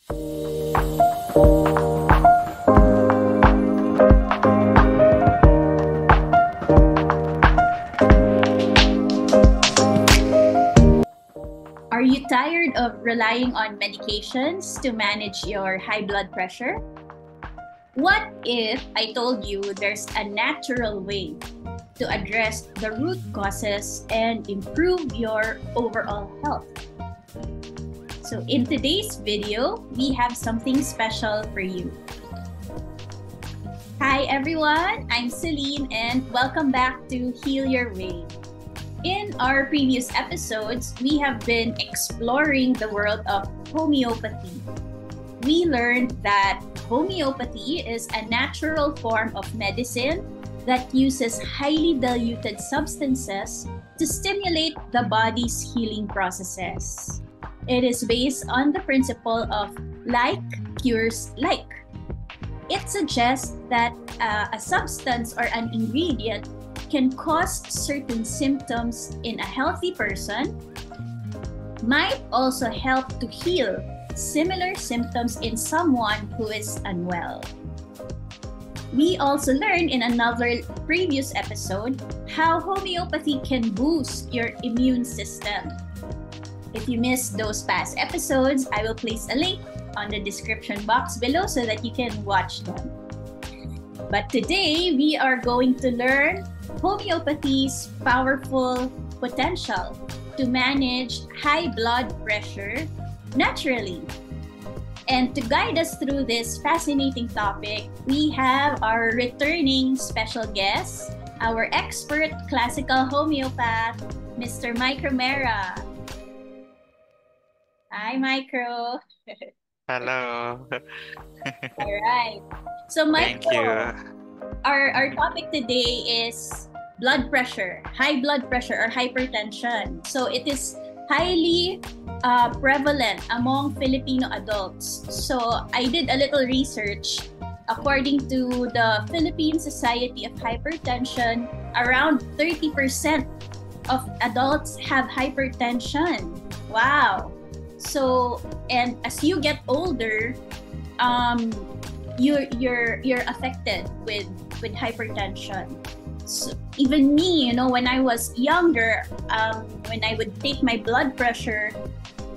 Are you tired of relying on medications to manage your high blood pressure? What if I told you there's a natural way to address the root causes and improve your overall health? So in today's video, we have something special for you. Hi everyone, I'm Celine and welcome back to Heal Your Way. In our previous episodes, we have been exploring the world of homeopathy. We learned that homeopathy is a natural form of medicine that uses highly diluted substances to stimulate the body's healing processes. It is based on the principle of like cures like. It suggests that a substance or an ingredient can cause certain symptoms in a healthy person, might also help to heal similar symptoms in someone who is unwell. We also learned in another previous episode how homeopathy can boost your immune system. If you missed those past episodes, I will place a link on the description box below so that you can watch them. But today, we are going to learn homeopathy's powerful potential to manage high blood pressure naturally. And to guide us through this fascinating topic, we have our returning special guest, our expert classical homeopath, Mr. Mike Romero. Hi, Micro. Hello. All right. So, Thank you. Our topic today is blood pressure, high blood pressure or hypertension. So it is highly prevalent among Filipino adults. So I did a little research. According to the Philippine Society of Hypertension, around 30% of adults have hypertension. Wow. So, and as you get older, you're affected with hypertension. So even me, when I was younger, when I would take my blood pressure,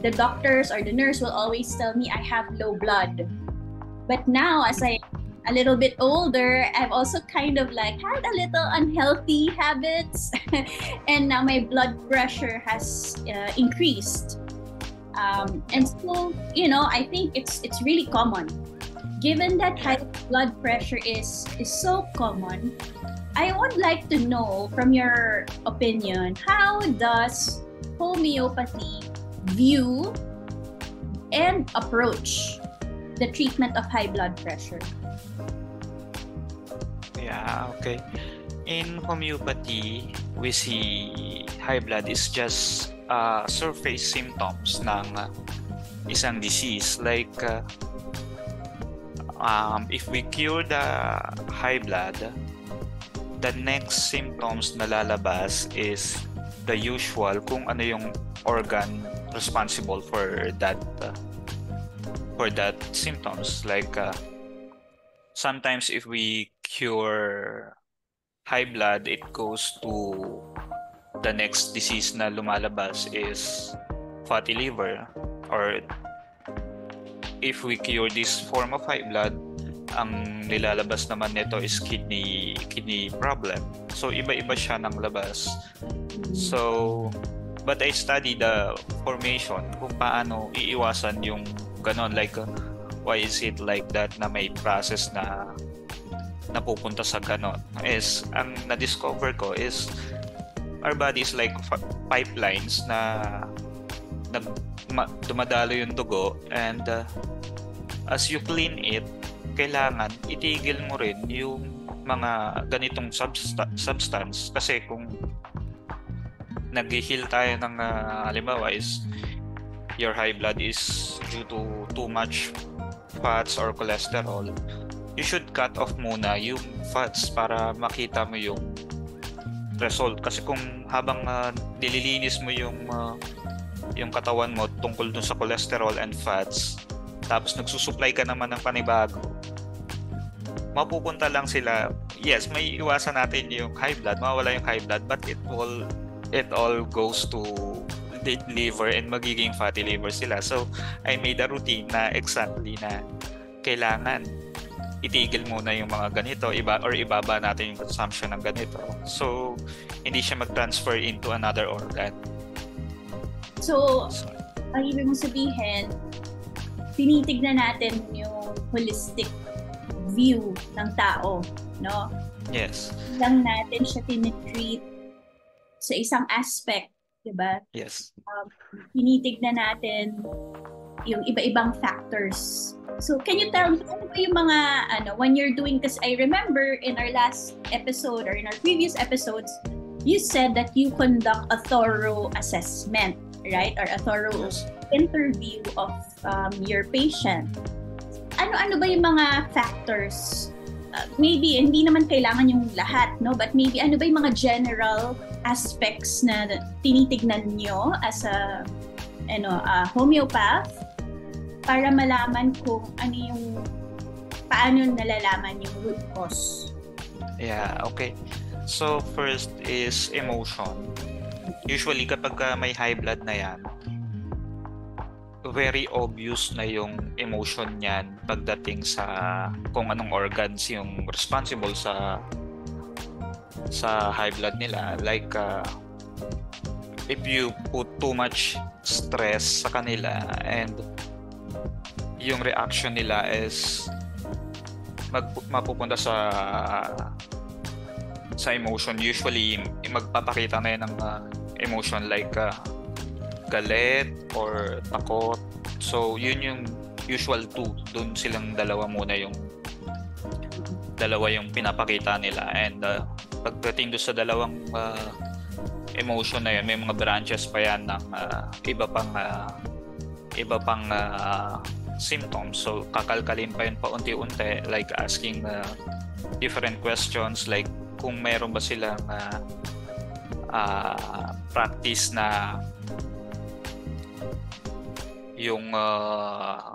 the doctors or the nurse will always tell me I have low blood. But now, as I'm a little bit older, I've also kind of like had a little unhealthy habits, and now my blood pressure has increased. And so, I think it's really common. Given that high blood pressure is so common, I would like to know from your opinion, how does homeopathy view and approach the treatment of high blood pressure? Yeah, okay. In homeopathy, we see high blood is just surface symptoms ng isang disease. Like, if we cure the high blood, the next symptoms na lalabas is the usual kung ano yung organ responsible for that symptoms. Like, sometimes if we cure high blood, it goes to the next disease na lumalabas is fatty liver. Or if we cure this form of high blood, ang nilalabas naman nito is kidney problem. So iba-iba siya ng labas. So, but I study the formation kung paano iiwasan yung ganon. Like, why is it like that na may process na napupunta sa ganon? Is, ang na-discover ko is our body is like pipelines na dumadalo yung dugo, and as you clean it, kailangan itigil mo rin yung mga ganitong substance, kasi kung nag-heal tayo ng halimbawa is your high blood is due to too much fats or cholesterol, you should cut off muna yung fats para makita mo yung result. Kasi kung habang nililinis mo yung katawan mo tungkol dun sa cholesterol and fats, tapos nagsusupply ka naman ng panibago, mapupunta lang sila. Yes, may iwasan natin yung high blood, mawala yung high blood, but it all goes to the liver and magiging fatty liver sila. So I made a routine na exactly na kailangan itigil muna yung mga ganito, ibaba natin yung consumption ng ganito. So hindi siya mag-transfer into another organ. So ang ibig mong sabihin, tinitignan natin yung holistic view ng tao, no? Yes. Lang natin siya tinitreat sa isang aspect, di ba? Yes. Tinitignan natin yung iba-ibang factors. So, can you tell me, ano ba yung mga, when you're doing, because I remember in our last episode or in our previous episodes, you said that you conduct a thorough assessment, right? Or a thorough interview of your patient. Ano ba yung mga factors? Maybe, hindi naman kailangan yung lahat, no? But maybe, ano ba yung mga general aspects na tinitignan nyo as a homeopath para malaman kung paano nalalaman yung root cause? Yeah, okay. So, first is emotion. Usually, kapag may high blood na yan, very obvious na yung emotion niyan pagdating sa kung anong organs yung responsible sa high blood nila. Like, if you put too much stress sa kanila and yung reaction nila is mapupunta sa emotion, usually magpapakita na yan ng emotion like galit or takot. So yun yung usual two, dun silang dalawa yung pinapakita nila. And pagdating doon sa dalawang emotion na yun, may mga branches pa yan ng iba pang symptoms. So kakalkalin pa yun paunti-unti, like asking different questions, like kung mayroon ba silang practice na yung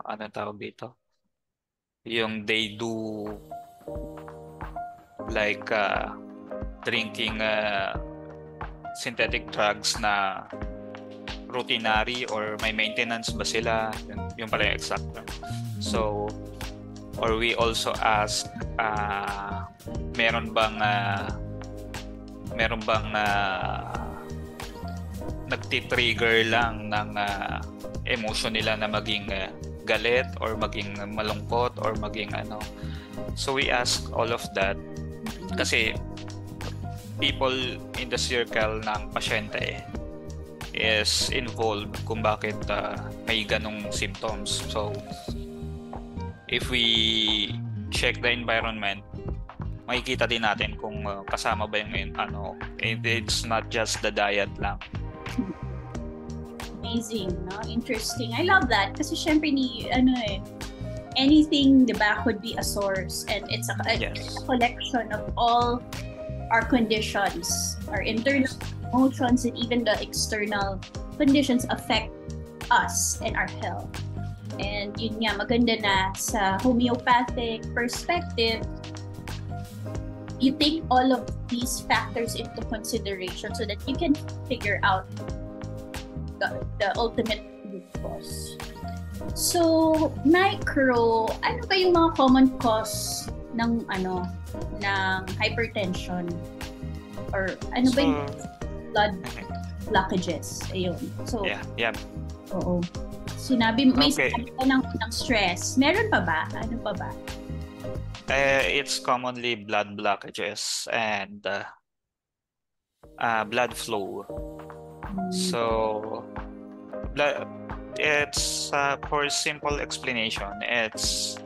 anong tawag dito, yung they do like drinking synthetic drugs na routinary, or may maintenance ba sila, yung pala yung exact term. So, or we also ask meron bang nagti-trigger lang ng emotion nila na maging galit or maging malungkot or maging So we ask all of that kasi people in the circle ng pasyente is involved kung bakit may ganong symptoms. So if we check the environment, makikita din natin kung kasama ba yung it's not just the diet lang. Amazing, no? Interesting. I love that kasi syempre anything, diba, could be a source, and it's a collection of all our conditions, our internal emotions, and even the external conditions affect us and our health. And yun nga, maganda na sa homeopathic perspective, you take all of these factors into consideration so that you can figure out the ultimate root cause. So, micro, ano ba yung mga common cause ng hypertension? Or ano ba yung blood blockages? Ayun. So, yeah. Oo. Sinabi ka ng stress. Meron pa ba? Ano pa ba? It's commonly blood blockages and blood flow. So, it's for simple explanation, it's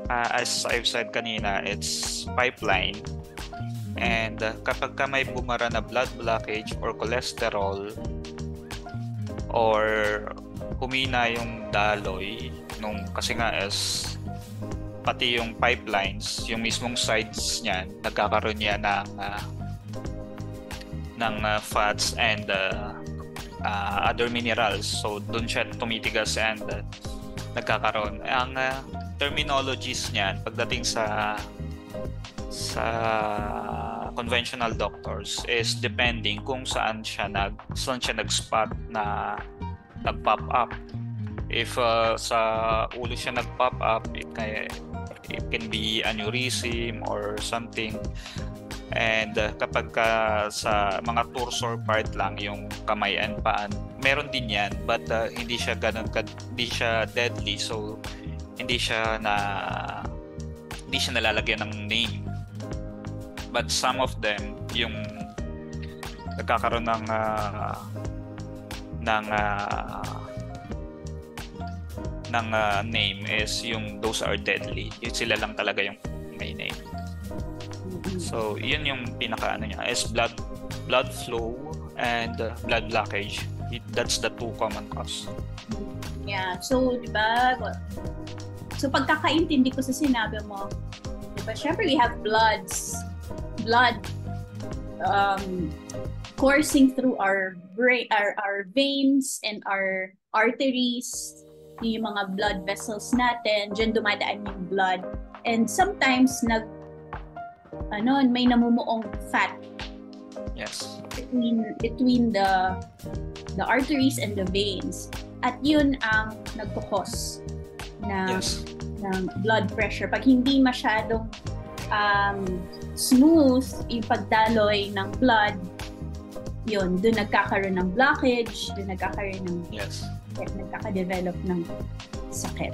as I've said kanina, it's pipeline. And kapag may bumara na blood blockage or cholesterol or humina yung daloy kasi nga is pati yung pipelines, yung mismong sides niyan, nagkakaroon niya ng fats and other minerals. So doon siya tumitigas and nagkakaroon. Ang terminologies niyan pagdating sa conventional doctors is depending kung saan siya nag-spot na nag-pop up. If sa ulo siya nag-pop up, it can be aneurysm or something. And kapag sa mga torso part lang, yung kamay and paan, meron din yan, but hindi siya deadly, so hindi siya nalalagyan ng name. But some of them, yung nagkakaroon ng name is yung those are deadly. Yun sila lang talaga yung may name. So, yun yung pinaka-ano niya is blood flow and blood blockage. That's the two common cause. Yeah. So, di ba? So, pagkakaintindi ko sa sinabi mo, di ba? Syempre, we have blood coursing through our brain, our veins and our arteries, yung mga blood vessels natin, dyan dumadaan yung blood. And sometimes may namumuong fat. Yes. Between the arteries and the veins. At yun ang nagkukos ng blood pressure. Pag hindi masyadong smooth yung pagdaloy ng blood, yun, doon nagkakaroon ng blockage, doon nagkakaroon ng nagkaka-develop ng sakit.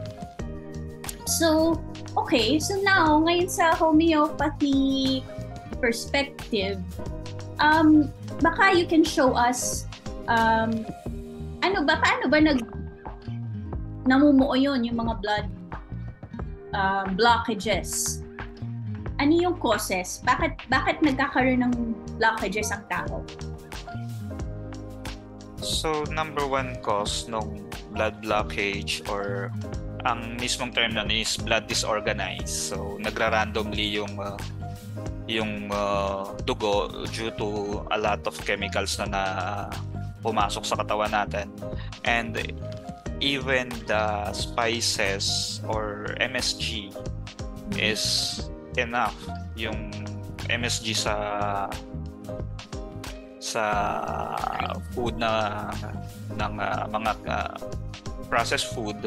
So, okay, so now, ngayon sa homeopathy perspective, baka you can show us, paano ba namumuo yun, yung mga blood blockages? Ano yung causes? Bakit nagkakaroon ng blockages ang tao? So, number one cause ng blood blockage or ang mismong term na is blood disorganized. So, nagra-randomly yung dugo due to a lot of chemicals na pumasok sa katawan natin. And even the spices or MSG is enough. Yung MSG sa food ng mga processed food,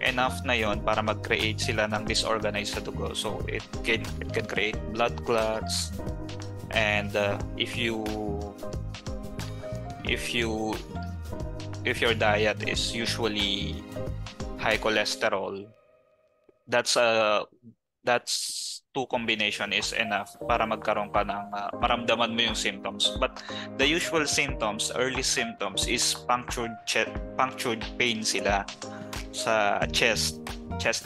enough na yon para mag-create sila ng disorganized sa dugo. So it can create blood clots, and if your diet is usually high cholesterol, that's two combination is enough para magkaroon ka ng maramdaman mo yung symptoms. But the usual symptoms, early symptoms is punctured pain sila sa chest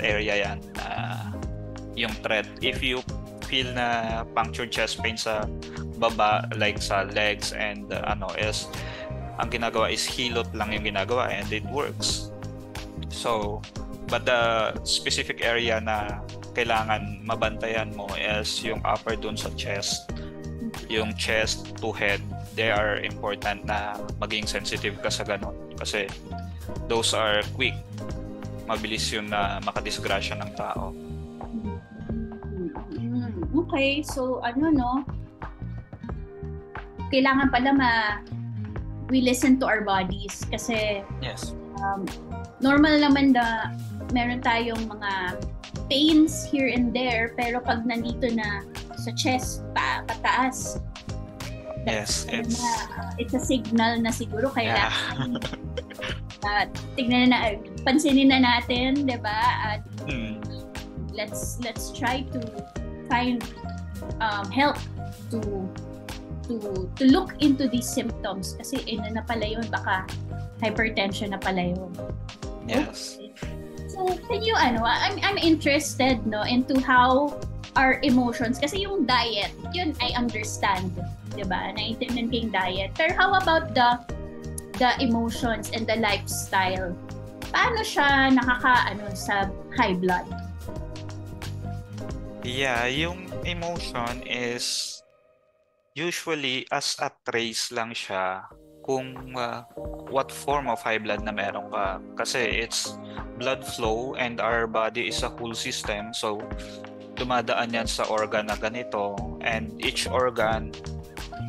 area yan, yung thread. If you feel na punctured chest pain sa baba, like sa legs and is ang ginagawa is hilot lang yung ginagawa and it works. So, but the specific area na kailangan mabantayan mo is yung upper dun sa chest, yung chest to head. They are important na maging sensitive ka sa ganun kasi those are quick. Mabilis yun na makadisgrasya ng tao. Okay, so kailangan pala we listen to our bodies kasi yes. Normal naman na meron tayong mga pains here and there, pero pag nandito na sa chest pataas, yes, it's a signal na siguro kailangan pansinin na natin, 'di ba? At let's try to find help to look into these symptoms kasi na pala yun, baka hypertension na pala yun. Yes. Okay. So, can you, I'm interested, into how our emotions, kasi yung diet, yun I understand, diba? Naiintindihan ko yung diet. Pero how about the emotions and the lifestyle? Paano siya sa high blood? Yeah, yung emotion is usually as a trace lang siya kung what form of high blood na meron ka. Kasi it's blood flow and our body is a whole system. So, dumadaan yan sa organ na ganito. And each organ,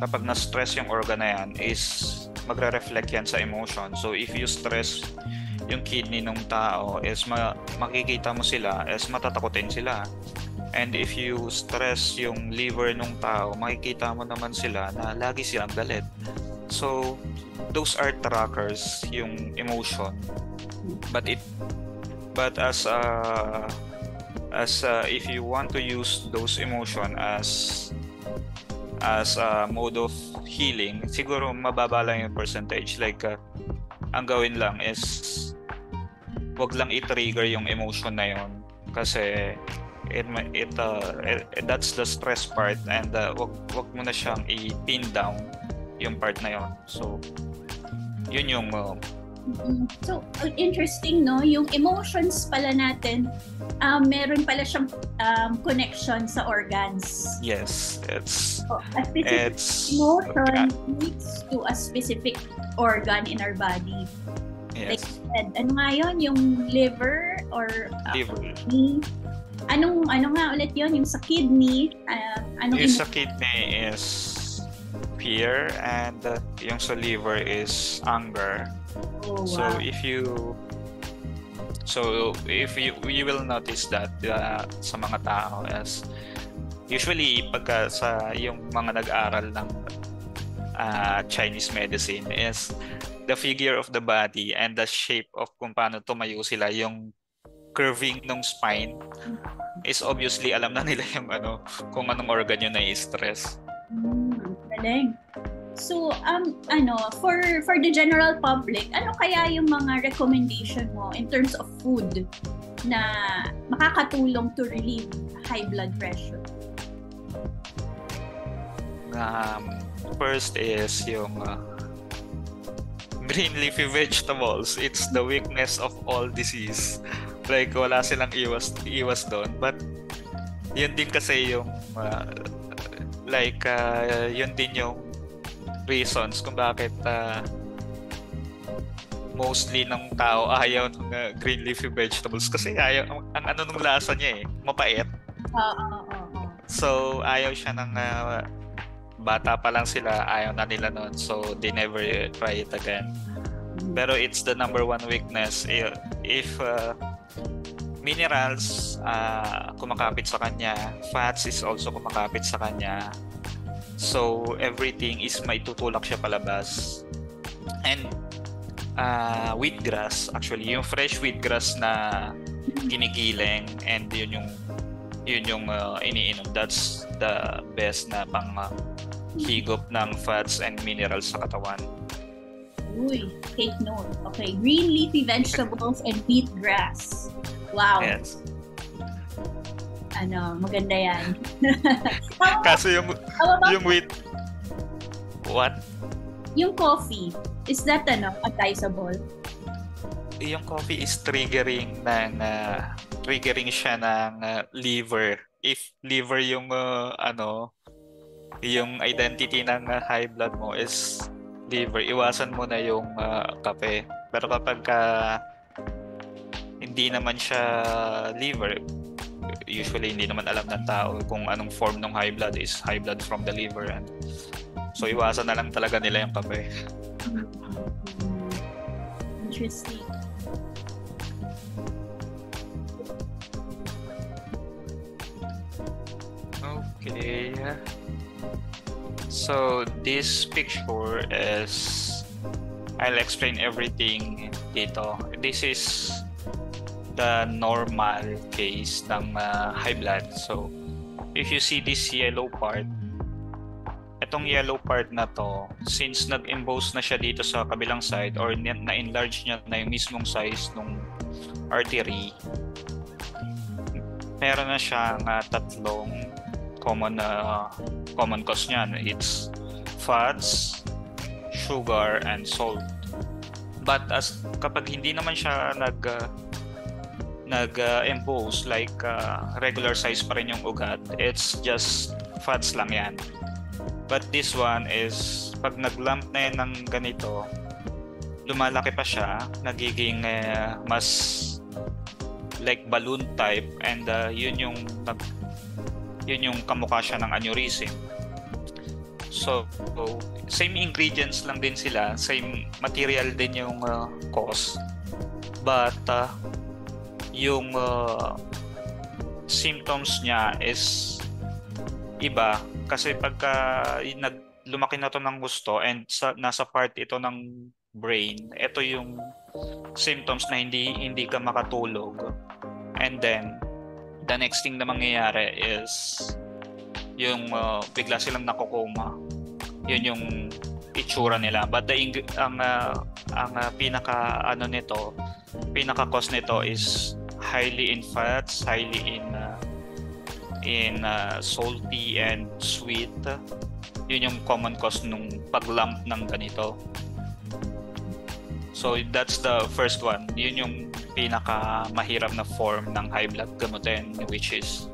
kapag na-stress yung organ na yan, is magre-reflect yan sa emotion. So, if you stress yung kidney ng tao, is makikita mo sila, is matatakotin sila. And if you stress yung liver ng tao, makikita mo naman sila na lagi silang galit. So, those are trackers, yung emotion. But if you want to use those emotion as a mode of healing, siguro mababa lang yung percentage. Like, ang gawin lang is wag lang i-trigger yung emotion na yun. Kasi that's the stress part, and wag mo na siyang i-pin down yung part na yon. So yun yung So interesting, no? Yung emotions pala natin, meron pala siyang connection sa organs. Yes, a specific emotion leads to a specific organ in our body. Yes. Like you said, ano nga yun? Yung liver or liver. Kidney. Ano nga ulit yun? Yung sa kidney. Yung sa kidney is fear, and yung sa liver is anger. Oh, wow. So if you will notice that sa mga tao, as usually pagka sa yung mga nag-aral ng Chinese medicine, is the figure of the body and the shape of kung paano tumayo sila, yung curving ng spine is obviously alam na nila yung kung anong organ yun na-stress. Galing. So, for the general public, ano kaya yung mga recommendation mo in terms of food na makakatulong to relieve high blood pressure? First is yung green leafy vegetables. It's the weakness of all disease. Like, wala silang iwas doon. But, yun din kasi yung yun din yung reasons kung bakit mostly ng tao ayaw ng green leafy vegetables, kasi ayaw ang nung lasa niya mapait. So ayaw siya ng bata pa lang sila, ayaw na nila noon, so they never try it again. Pero it's the number one weakness. If minerals kumakapit sa kanya, fats is also kumakapit sa kanya. So everything is may tutulak siya palabas. And wheatgrass, actually yung fresh wheatgrass na ginigiling, and yun yung iniinom, that's the best na pang higop ng fats and minerals sa katawan. Uy, take note. Okay, green leafy vegetables and wheatgrass. Wow. Yes. Maganda yan. Kaso yung wheat, what? Yung coffee, is that advisable? Yung coffee is triggering siya ng liver. If liver yung yung identity ng high blood mo is liver, iwasan mo na yung kape. Pero kapag hindi naman siya liver, usually hindi naman alam ng tao kung anong form ng high blood is high blood from the liver, and so iwasan na lang talaga nila yung kape. Interesting. Okay. So this picture is, I'll explain everything dito. This is the normal case ng high blood. So if you see this yellow part, itong yellow part na to, since nag-emboss na siya dito sa kabilang side, or na-enlarge niya na yung mismong size ng artery, meron na siyang tatlong common cause niyan. It's fats, sugar, and salt. But kapag hindi naman siya nag-emboss, like regular size pa rin yung ugat, it's just fats lang yan. But this one is, pag nag-lump na yan ng ganito, lumalaki pa siya, nagiging mas like balloon type, and yun yung kamukha siya ng aneurysm. So, same ingredients lang din sila, same material din yung cause, but yung symptoms niya is iba kasi pagka lumaki na to ng gusto and nasa part ito ng brain, ito yung symptoms na hindi ka makatulog, and then the next thing na mangyayari is yung bigla silang nakokoma. Yun yung itsura nila, but ang pinaka cause nito is highly in fats, highly in salty and sweet. Yun yung common cause nung pag-lump ng ganito. So that's the first one. Yun yung pinaka mahirap na form ng high blood gamutin, which is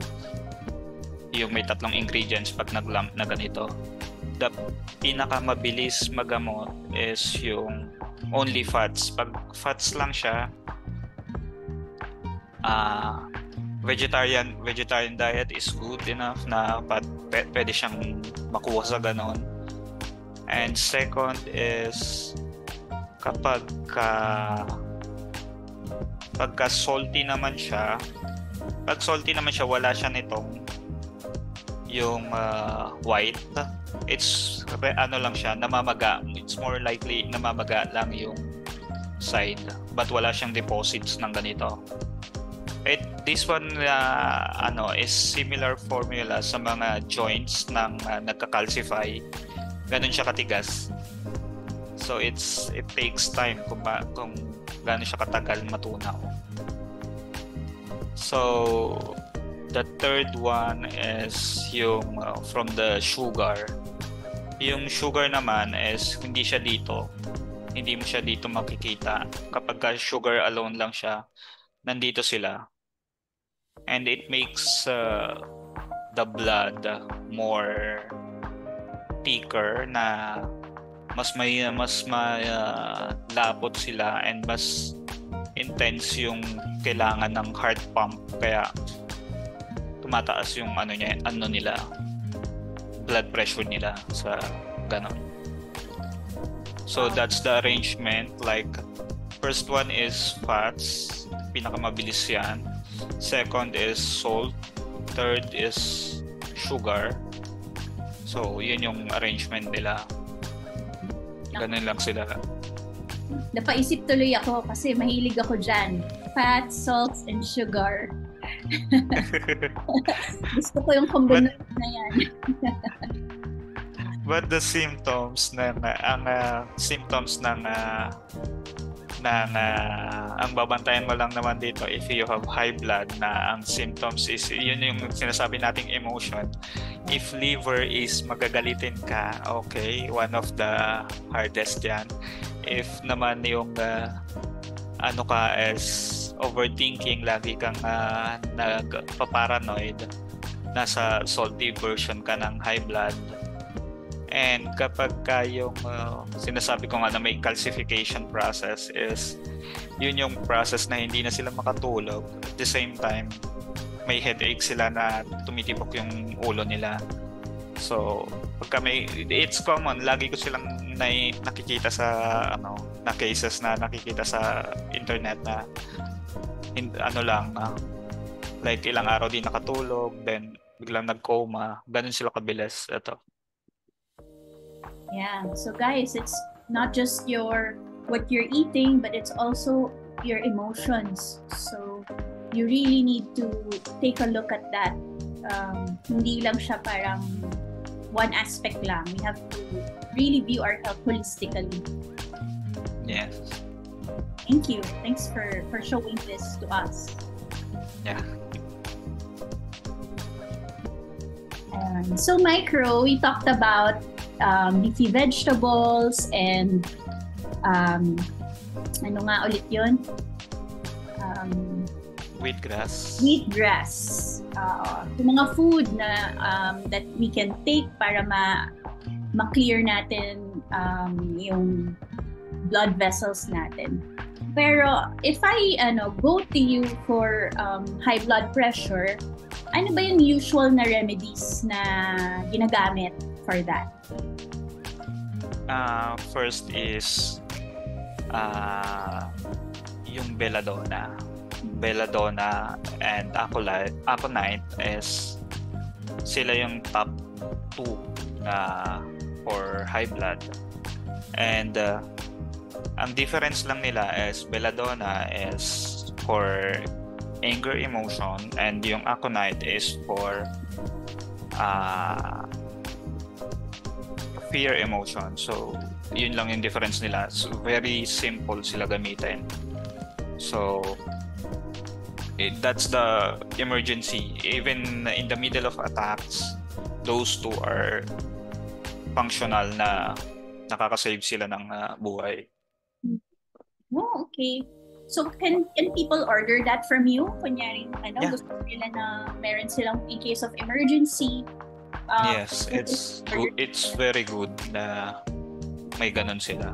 yung may tatlong ingredients pag nag-lump na ganito. The pinaka mabilis magamot is yung only fats. Pag fats lang siya, vegetarian diet is good enough na pwede siyang makuha sa ganon. And second is pagka salty naman siya, wala siya nitong yung white. It's lang siya, namamaga. It's more likely namamaga lang yung side, but wala siyang deposits ng ganito. This one is similar formula sa mga joints ng nagka-calcify. Ganun siya katigas. So it takes time kung gaano siya katagal matunaw. So the third one is yung from the sugar. Yung sugar naman is hindi mo siya dito makikita. Kapag sugar alone lang siya, nandito sila. And it makes the blood more thicker, na mas lapot sila, and mas intense yung kailangan ng heart pump, kaya tumataas yung nila, blood pressure nila sa ganon. So that's the arrangement. Like, first one is fats, pinakamabilis yan. Second is salt. Third is sugar. So yun yung arrangement nila. Ganun lang sila. Napaisip tuloy ako kasi mahilig ako dyan. Fats, salts, and sugar. Gusto ko yung combination na yan. But the symptoms ang babantayan mo lang naman dito if you have high blood, na ang symptoms is yun yung sinasabi nating emotion. If liver is magagalitin ka, okay, one of the hardest yan. If naman yung ka is overthinking, lagi kang nagpa-paranoid, nasa salty version ka ng high blood. And kapag yung sinasabi ko nga na may calcification process, is yun yung process na hindi na sila makatulog. At the same time, may headache sila na tumitibok yung ulo nila. So, pagka it's common, lagi ko silang nakikita sa na cases na nakikita sa internet na like ilang araw din nakatulog, then biglang nag-coma. Ganun sila kabilis. Ito. Yeah. So guys, it's not just what you're eating, but it's also your emotions. So you really need to take a look at that. Hindi lang siya parang one aspect lang. We have to really view our health holistically. Yes. Thank you. Thanks for showing this to us. Yeah. So Micro, we talked about leafy vegetables and ano nga ulit yun? Wheatgrass. Yung mga food na that we can take para ma-clear natin yung blood vessels natin. Pero if I go to you for high blood pressure, ano ba yung usual na remedies na ginagamit for that? First is yung belladonna. Belladonna and aconite is sila yung top 2 for high blood. And ang difference lang nila is belladonna is for anger emotion and yung aconite is for fear emotion. So yun lang yung difference nila. So very simple sila gamitin. So that's the emergency. Even in the middle of attacks, those two are functional na nakakasave sila ng buhay. Oh, okay. So can people order that from you? Kunyari, Yeah. gusto nila na meron silang in case of emergency. Yes, it's very good na may ganun sila.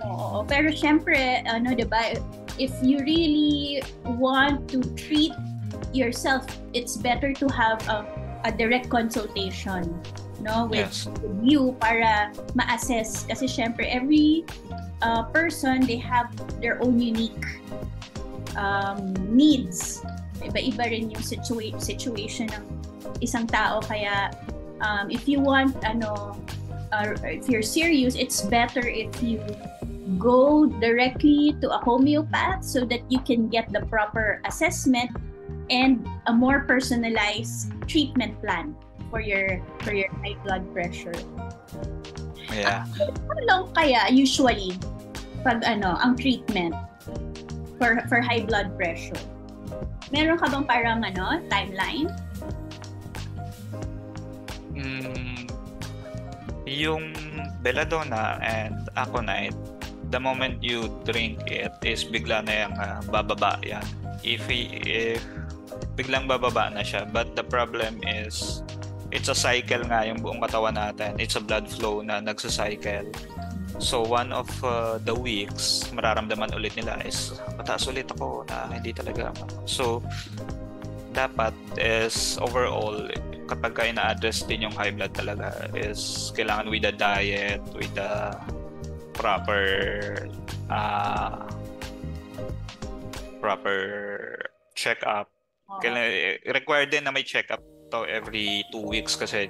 Oo. Pero syempre, 'di ba, if you really want to treat yourself, it's better to have a direct consultation, with you para ma-assess kasi syempre every person, they have their own unique needs. Iba-iba rin yung situation ng isang tao, kaya if you want if you're serious, it's better if you go directly to a homeopath so that you can get the proper assessment and a more personalized treatment plan for your high blood pressure. Yeah. How long kaya usually pag ang treatment for high blood pressure? Meron ka bang parang timeline? Yung belladonna and aconite, the moment you drink it is bigla na yung bababa yan. If biglang bababa na siya, but the problem is it's a cycle nga yung buong katawan natin. It's a blood flow na nagsa-cycle. So one of the weeks, mararamdaman ulit nila is mataas ulit ako na hindi talaga. So dapat is overall, kapag ka ina-address din yung high blood talaga, is kailangan with the diet, with the proper check-up. Required din na may check-up to every 2 weeks kasi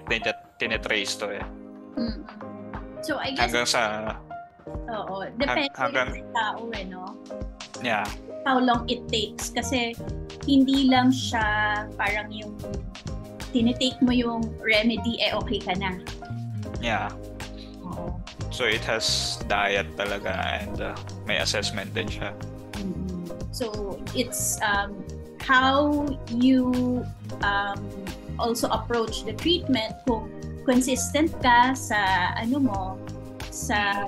tinetrace to eh. Mm-hmm. So I guess hanggang sa depende hanggang sa tao Yeah. How long it takes kasi hindi lang siya parang yung tinitake mo yung remedy okay ka na. Yeah. Oo. So it has diet talaga and may assessment din siya. Mm-hmm. So it's how you also approach the treatment, kung consistent ka sa sa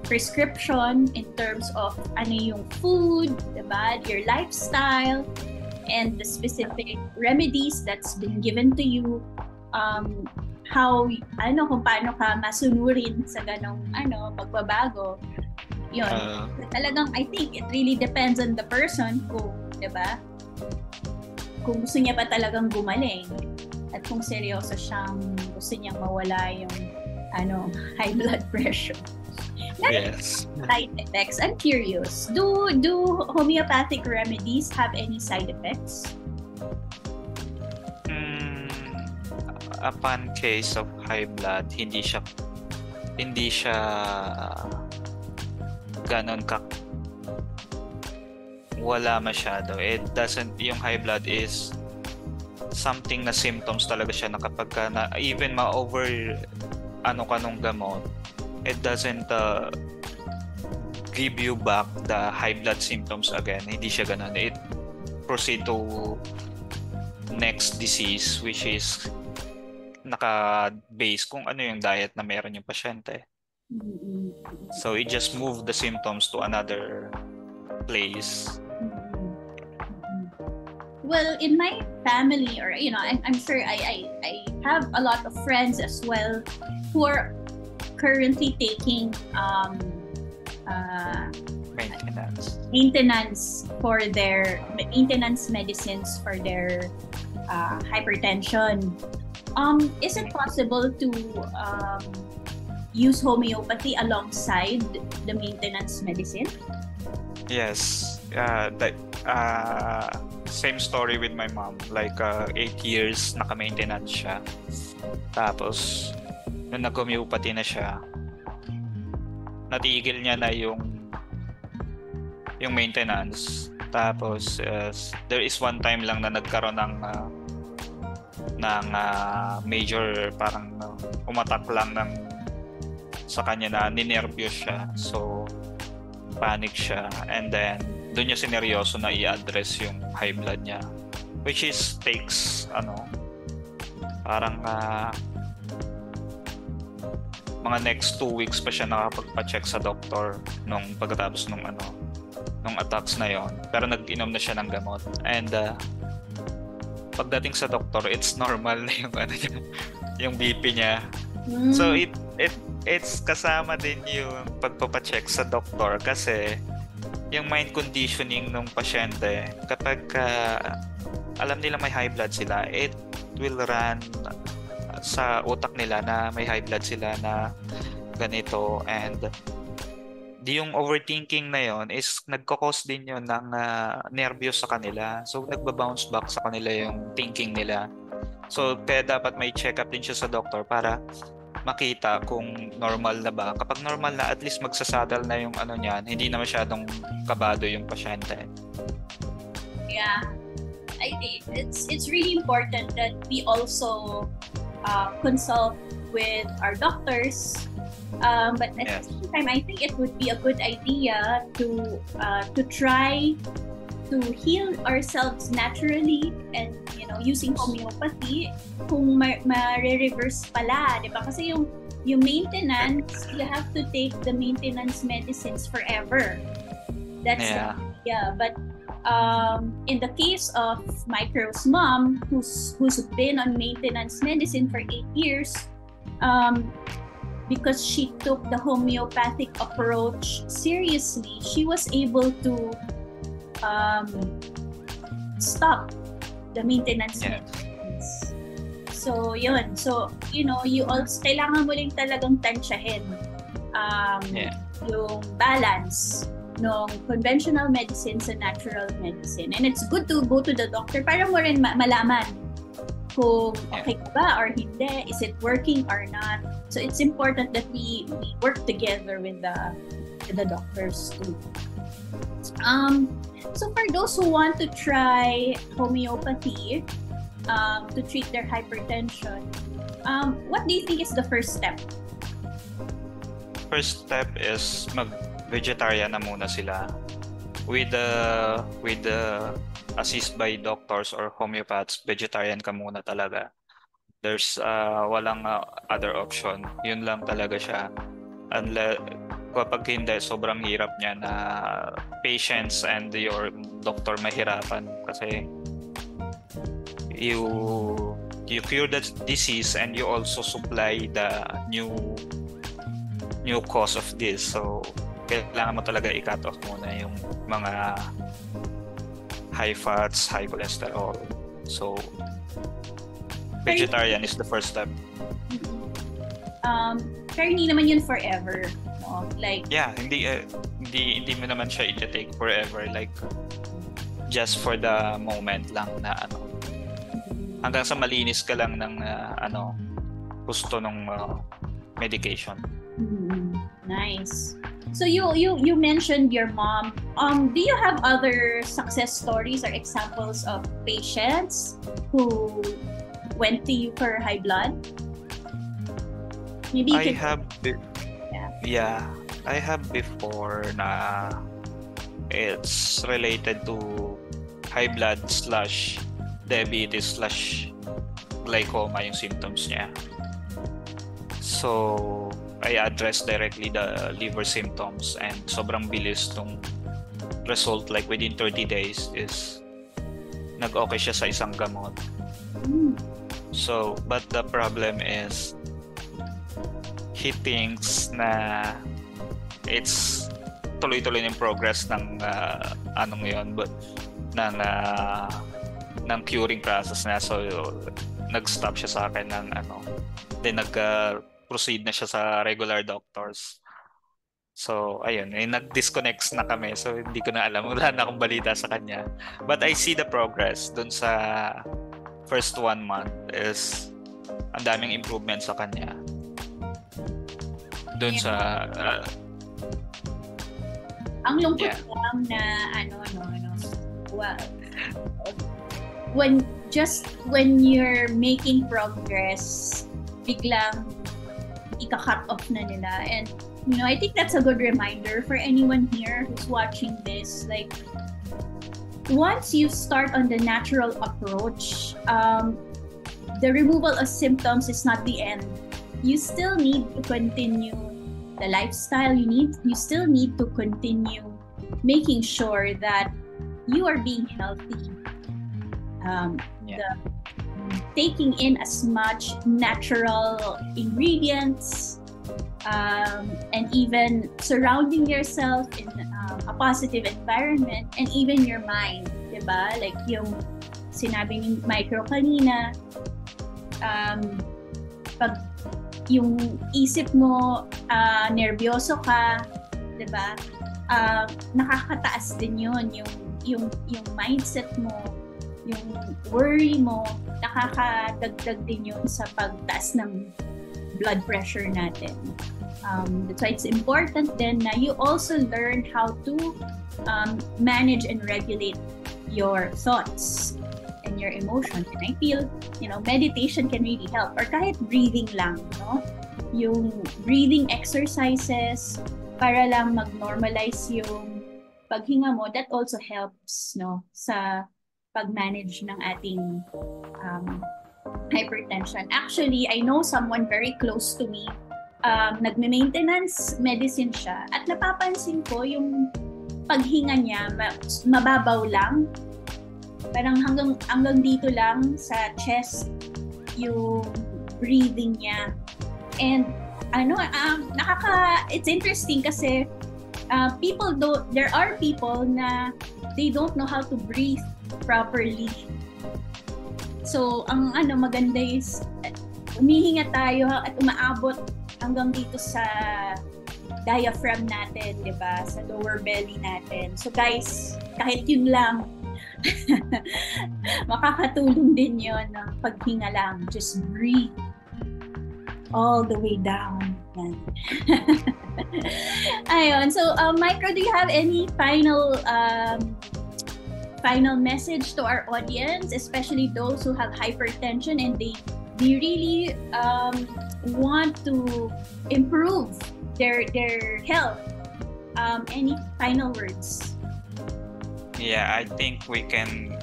prescription in terms of yung food, diba? Your lifestyle, and the specific remedies that's been given to you, kung paano ka masunurin sa ganong pagbabago. Yun. Talagang I think it really depends on the person kung, diba? Kung gusto niya pa talagang gumaling at kung seryoso siyang gusto niyang mawala yung high blood pressure. Yes. Side effects. I'm curious. Do homeopathic remedies have any side effects? Upon case of high blood, hindi siya ganon wala masyado. It doesn't, yung high blood is something na symptoms talaga siya na kapag na even ma-over kanong gamot, it doesn't give you back the high blood symptoms again. Hindi siya ganun. It proceed to next disease, which is naka-base kung ano yung diet na meron yung pasyente. So it just moved the symptoms to another place. Well, in my family, or I'm sure I have a lot of friends as well who are currently taking maintenance medicines for their hypertension. Is it possible to use homeopathy alongside the maintenance medicine? Yes. Same story with my mom. Like 8 years naka-maintenance siya. Tapos nung nag-homeopathy na siya, natigil niya na yung maintenance. Tapos there is one time lang na nagkaroon ng major, parang umatak lang sa kanya na ninervyos siya. So panic siya, and then doon niya sineryoso na i-address yung high blood niya, which is takes parang mga next 2 weeks pa siya nakapagpa-check sa doktor nung pagkatapos nung attacks na yon. Pero nag-inom na siya ng gamot, and pagdating sa doktor, it's normal na yung yung BP niya. So it's kasama din yung pagpapacheck sa doktor, kasi yung mind conditioning ng pasyente, kapag alam nila may high blood sila, it will run sa utak nila na may high blood sila na ganito, and yung overthinking na yon is nagko-cause din yon ng nervyos sa kanila. So nagba-bounce back sa kanila yung thinking nila. So kaya dapat may check-up din siya sa doktor para makita kung normal na ba. Kapag normal na, at least magsasadal na yung niyan, hindi na masyadong kabado yung pasyente. Yeah. I think it's really important that we also consult with our doctors. But at the same time, I think it would be a good idea to try to heal ourselves naturally, and using homeopathy kung ma-reverse pala, di ba? Kasi yung maintenance, you have to take the maintenance medicines forever. That's the idea. But in the case of Micro's mom, who's been on maintenance medicine for 8 years, because she took the homeopathic approach seriously, she was able to stop the maintenance medicines. So yun. So you also kailangan mo rin talagang tansyahin yung balance ng conventional medicine sa natural medicine. And it's good to go to the doctor para mo rin malaman kung okay ba or hindi, is it working or not. So it's important that we work together with the doctors too. So for those who want to try homeopathy to treat their hypertension, what do you think is the first step? First step is mag-vegetarian na muna sila with the assist by doctors or homeopaths. Vegetarian ka muna talaga. There's walang other option. Yun lang talaga siya. Unless kapag hindi, sobrang hirap niya na patients and your doctor mahirapan, kasi you cure the disease and you also supply the new cause of this. So kailangan mo talaga i-cut off muna yung mga high fats, high cholesterol. So vegetarian is the first step. Pero hindi naman yun forever, no? Like hindi mo naman siya i-take forever, like just for the moment lang na hanggang sa malinis ka lang ng gusto ng medication. Nice. So you mentioned your mom. Do you have other success stories or examples of patients who went to you for high blood? Maybe you I have before na it's related to high blood / diabetes / glaucoma yung symptoms niya. So I address directly the liver symptoms, and sobrang bilis tong result, like within 30 days is nag-okay siya sa isang gamot. So but the problem is he thinks na it's tuloy-tuloy yung progress ng anong yun, but ng curing process na. So nag-stop siya sa akin ng then nag-proceed na siya sa regular doctors. So ayun, nag-disconnects na kami, so hindi ko na alam, wala na akong balita sa kanya, but I see the progress dun sa first 1 month is ang daming improvement sa kanya dun sa ang lungkot lang na when you're making progress, biglang ika-cut off na nila. And I think that's a good reminder for anyone here who's watching this. Like, once you start on the natural approach, the removal of symptoms is not the end. You still need to continue the lifestyle. You still need to continue making sure that you are being healthy. Taking in as much natural ingredients, and even surrounding yourself in a positive environment, and even your mind, diba? Like yung sinabi ni Micro kanina, pag yung isip mo nervyoso ka, diba? Nakakataas din yun, yung mindset mo, yung worry mo, nakakadagdag din yun sa pagtaas ng blood pressure natin. That's why it's important then na you also learn how to manage and regulate your thoughts and your emotions. And I feel, meditation can really help, or kahit breathing lang, yung breathing exercises para lang mag-normalize yung paghinga mo, that also helps, sa pag-manage ng ating hypertension. Actually, I know someone very close to me, nagme-maintenance medicine siya, at napapansin ko yung paghinga niya mababaw lang, parang hanggang dito lang sa chest yung breathing niya. And it's interesting kasi there are people na they don't know how to breathe properly. So ang maganda is humihinga tayo at umaabot hanggang dito sa diaphragm natin, 'di ba? Sa lower belly natin. So guys, kahit yun lang makakatulong din 'yon ng paghinga lang. Just breathe all the way down. Ayun. So, Micro, do you have any final message to our audience, especially those who have hypertension and they really want to improve their health? Any final words? Yeah, I think we can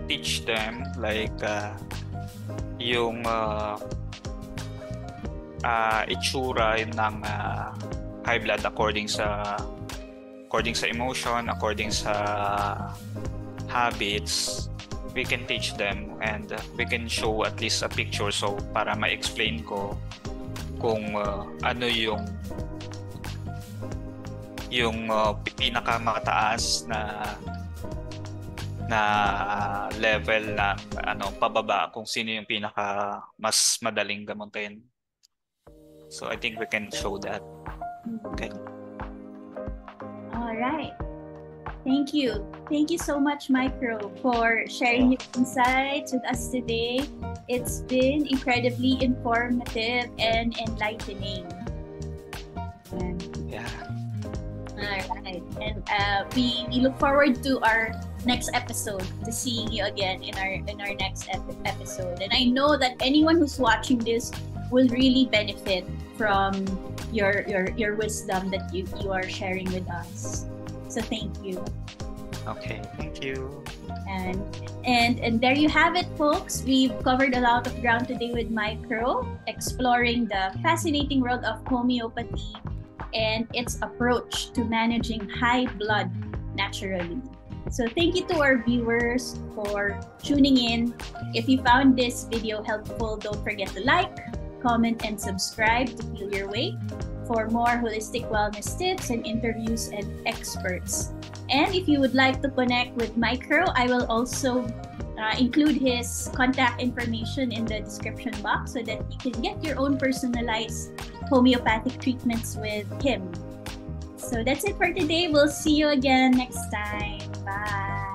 teach them like yung itsura ng high blood according sa emotion, according sa habits. We can teach them and we can show at least a picture, so para ma-explain ko kung ano yung pinakamataas na level na pababa, kung sino yung pinaka mas madaling gamutin. So I think we can show that. Okay. All right. Thank you. Thank you so much, Micro, for sharing your insights with us today. It's been incredibly informative and enlightening. Yeah. All right. And we look forward to our next episode, to seeing you again in our next episode. And I know that anyone who's watching this will really benefit from your wisdom that you are sharing with us. So thank you. Okay, thank you. And there you have it, folks. We've covered a lot of ground today with Micro, exploring the fascinating world of homeopathy and its approach to managing high blood naturally. So thank you to our viewers for tuning in. If you found this video helpful, don't forget to like, comment, and subscribe to Heal Your Way for more holistic wellness tips and interviews and experts. And if you would like to connect with Micro, I will also include his contact information in the description box so that you can get your own personalized homeopathic treatments with him. So that's it for today. We'll see you again next time. Bye.